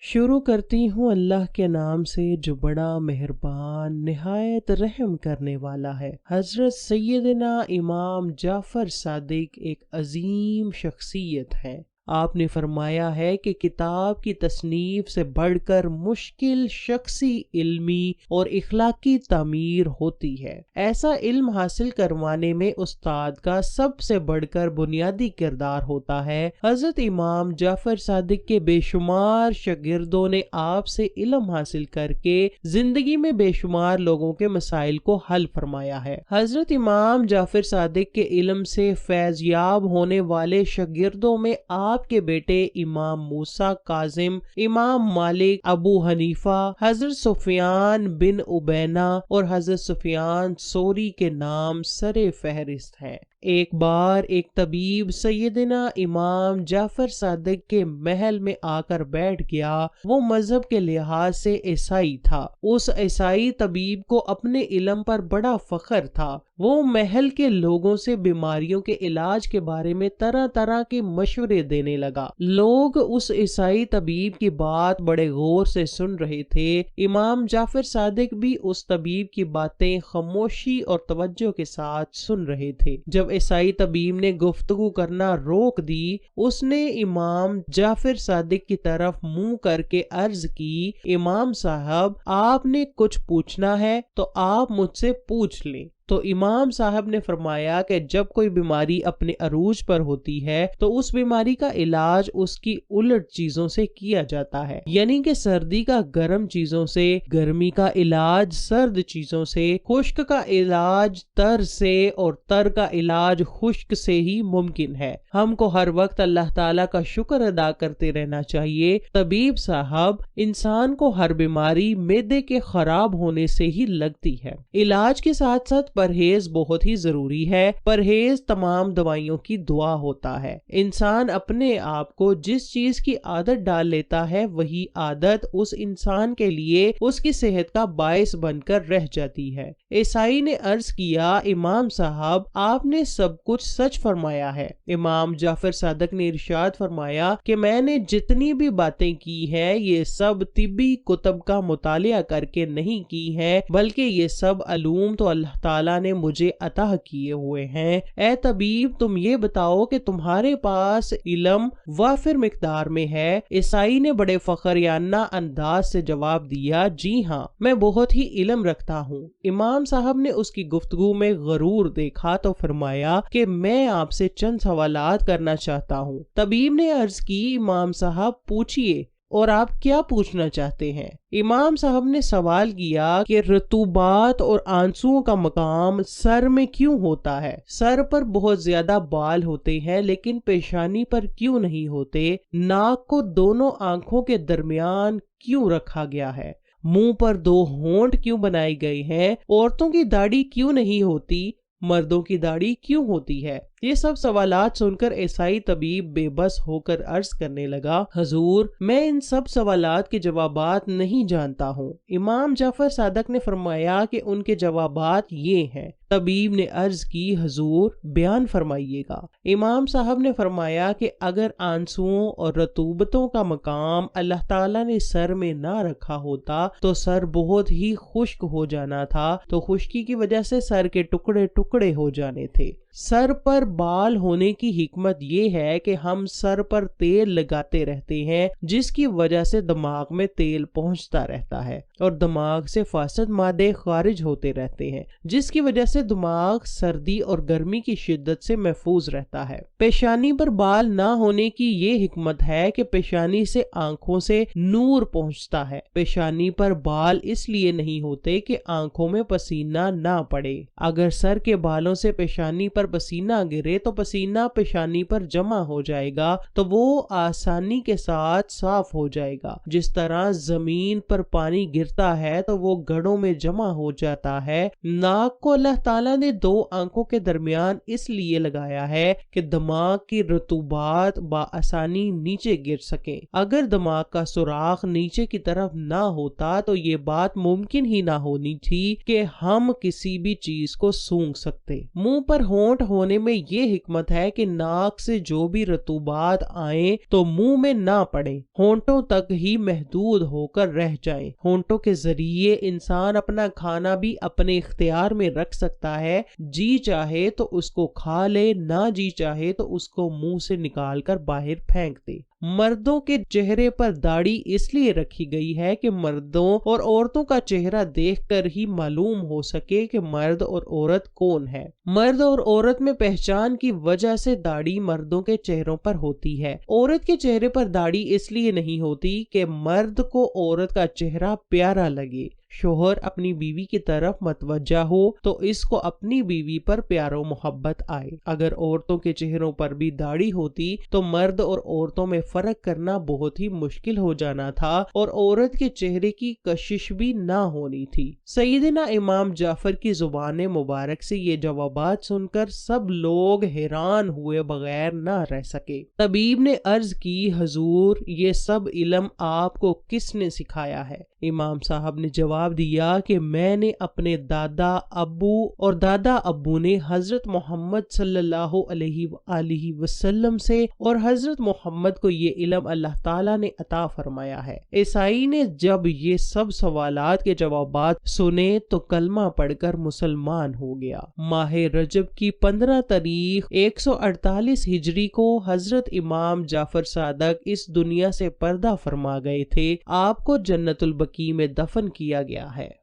شروع کرتی ہوں اللہ کے نام سے جو بڑا مہربان نہایت رحم کرنے والا ہے۔ حضرت سیدنا امام جعفر صادق ایک عظیم شخصیت ہے۔ آپ نے فرمایا ہے کہ کتاب کی تصنیف سے بڑھ کر مشکل شخصی علمی اور اخلاقی تعمیر ہوتی ہے۔ ایسا علم حاصل کروانے میں استاد کا سب سے بڑھ کر بنیادی کردار ہوتا ہے۔ حضرت امام جعفر صادق کے بے شمار شاگردوں نے آپ سے علم حاصل کر کے زندگی میں بے شمار لوگوں کے مسائل کو حل فرمایا ہے۔ حضرت امام جعفر صادق کے علم سے فیض یاب ہونے والے شاگردوں میں آپ کے بیٹے امام موسیٰ کاظم، امام مالک، ابو حنیفہ، حضرت سفیان بن عبینہ اور حضرت سفیان ثوری کے نام سر فہرست ہیں۔ ایک بار ایک طبیب سیدنا امام جعفر صادق کے محل میں آ کر بیٹھ گیا۔ وہ مذہب کے لحاظ سے عیسائی تھا۔ اس عیسائی طبیب کو اپنے علم پر بڑا فخر تھا۔ وہ محل کے لوگوں سے بیماریوں کے علاج کے بارے میں طرح طرح کے مشورے دینے لگا۔ لوگ اس عیسائی طبیب کی بات بڑے غور سے سن رہے تھے۔ امام جعفر صادق بھی اس طبیب کی باتیں خاموشی اور توجہ کے ساتھ سن رہے تھے۔ جب عیسائی طبیب نے گفتگو کرنا روک دی، اس نے امام جعفر صادق کی طرف منہ کر کے عرض کی، امام صاحب، آپ نے کچھ پوچھنا ہے تو آپ مجھ سے پوچھ لیں۔ تو امام صاحب نے فرمایا کہ جب کوئی بیماری اپنے عروج پر ہوتی ہے تو اس بیماری کا علاج اس کی الٹ چیزوں سے کیا جاتا ہے، یعنی کہ سردی کا گرم چیزوں سے، گرمی کا علاج سرد چیزوں سے، خشک کا علاج تر سے اور تر کا علاج خشک سے ہی ممکن ہے۔ ہم کو ہر وقت اللہ تعالیٰ کا شکر ادا کرتے رہنا چاہیے۔ طبیب صاحب، انسان کو ہر بیماری معدے کے خراب ہونے سے ہی لگتی ہے۔ علاج کے ساتھ ساتھ پرہیز بہت ہی ضروری ہے۔ پرہیز تمام دوائیوں کی دعا ہوتا ہے۔ انسان اپنے آپ کو جس چیز کی عادت ڈال لیتا ہے وہی عادت اس انسان کے لیے اس کی صحت کا باعث بن کر رہ جاتی ہے۔ عیسائی نے عرض کیا، امام صاحب، آپ نے سب کچھ سچ فرمایا ہے۔ امام جعفر صادق نے ارشاد فرمایا کہ میں نے جتنی بھی باتیں کی ہیں یہ سب طبی کتب کا مطالعہ کر کے نہیں کی ہیں، بلکہ یہ سب علوم تو اللہ تعالیٰ نے مجھے عطا کیے ہوئے ہیں۔ اے طبیب، تم یہ بتاؤ کہ تمہارے پاس علم وافر مقدار میں ہے؟ عیسائی نے بڑے فخریانہ انداز سے جواب دیا، جی ہاں، میں بہت ہی علم رکھتا ہوں۔ امام صاحب نے اس کی گفتگو میں غرور دیکھا تو فرمایا کہ میں آپ سے چند سوالات کرنا چاہتا ہوں۔ طبیب نے عرض کی، امام صاحب پوچھئے، اور آپ کیا پوچھنا چاہتے ہیں؟ امام صاحب نے سوال کیا کہ رطوبات اور آنسوؤں کا مقام سر میں کیوں ہوتا ہے؟ سر پر بہت زیادہ بال ہوتے ہیں لیکن پیشانی پر کیوں نہیں ہوتے؟ ناک کو دونوں آنکھوں کے درمیان کیوں رکھا گیا ہے؟ منہ پر دو ہونٹ کیوں بنائے گئے ہیں؟ عورتوں کی داڑھی کیوں نہیں ہوتی؟ مردوں کی داڑھی کیوں ہوتی ہے؟ یہ سب سوالات سن کر عیسائی طبیب بے بس ہو کر عرض کرنے لگا، حضور، میں ان سب سوالات کے جوابات نہیں جانتا ہوں۔ امام جعفر صادق نے فرمایا کہ ان کے جوابات یہ ہیں۔ طبیب نے عرض کی، حضور بیان فرمائیے گا۔ امام صاحب نے فرمایا کہ اگر آنسوؤں اور رطوبتوں کا مقام اللہ تعالیٰ نے سر میں نہ رکھا ہوتا تو سر بہت ہی خشک ہو جانا تھا، تو خشکی کی وجہ سے سر کے ٹکڑے ٹکڑے ہو جانے تھے۔ سر پر بال ہونے کی حکمت یہ ہے کہ ہم سر پر تیل لگاتے رہتے ہیں جس کی وجہ سے دماغ میں تیل پہنچتا رہتا ہے اور دماغ سے فاسد مادے خارج ہوتے رہتے ہیں جس کی وجہ سے دماغ سردی اور گرمی کی شدت سے محفوظ رہتا ہے۔ پیشانی پر بال نہ ہونے کی یہ حکمت ہے کہ پیشانی سے آنکھوں سے نور پہنچتا ہے۔ پیشانی پر بال اس لیے نہیں ہوتے کہ آنکھوں میں پسینہ نہ پڑے۔ اگر سر کے بالوں سے پیشانی پر پسینہ گرے تو پسینہ پیشانی پر جمع ہو جائے گا تو وہ آسانی کے ساتھ صاف ہو جائے گا۔ جس طرح زمین پر پانی گرتا ہے تو وہ گڑھوں میں جمع ہو جاتا ہے۔ ناک کو اللہ تعالیٰ نے دو آنکھوں کے درمیان اس لیے لگایا ہے کہ دماغ کی رطوبات بآسانی نیچے گر سکیں۔ اگر دماغ کا سوراخ نیچے کی طرف نہ ہوتا تو یہ بات ممکن ہی نہ ہونی تھی کہ ہم کسی بھی چیز کو سونگھ سکتے۔ منہ پر ہونٹ ہونٹ ہونے میں یہ حکمت ہے کہ ناک سے جو بھی رطوبات آئیں تو منہ میں نہ پڑے، ہونٹوں تک ہی محدود ہو کر رہ جائیں۔ ہونٹوں کے ذریعے انسان اپنا کھانا بھی اپنے اختیار میں رکھ سکتا ہے، جی چاہے تو اس کو کھا لے، نہ جی چاہے تو اس کو منہ سے نکال کر باہر پھینک دے۔ مردوں کے چہرے پر داڑھی اس لیے رکھی گئی ہے کہ مردوں اور عورتوں کا چہرہ دیکھ کر ہی معلوم ہو سکے کہ مرد اور عورت کون ہے۔ مرد اور عورت میں پہچان کی وجہ سے داڑھی مردوں کے چہروں پر ہوتی ہے، عورت کے چہرے پر داڑھی اس لیے نہیں ہوتی کہ مرد کو عورت کا چہرہ پیارا لگے۔ شوہر اپنی بیوی کی طرف متوجہ ہو تو اس کو اپنی بیوی پر پیار و محبت آئے۔ اگر عورتوں کے چہروں پر بھی داڑھی ہوتی تو مرد اور عورتوں میں فرق کرنا بہت ہی مشکل ہو جانا تھا اور عورت کے چہرے کی کشش بھی نہ ہونی تھی۔ سیدنا امام جعفر کی زبان مبارک سے یہ جوابات سن کر سب لوگ حیران ہوئے بغیر نہ رہ سکے۔ طبیب نے عرض کی، حضور یہ سب علم آپ کو کس نے سکھایا ہے؟ امام صاحب نے جواب دیا کہ میں نے اپنے دادا ابو اور دادا ابو نے حضرت محمد صلی اللہ علیہ وآلہ وسلم سے، اور حضرت محمد کو یہ علم اللہ تعالیٰ نے عطا فرمایا ہے۔ عیسائی نے جب یہ سب سوالات کے جوابات سنے تو کلمہ پڑھ کر مسلمان ہو گیا۔ ماہ رجب کی 15 تاریخ 148 ہجری کو حضرت امام جعفر صادق اس دنیا سے پردہ فرما گئے تھے۔ آپ کو جنت البقیع میں دفن کیا گیا ہے۔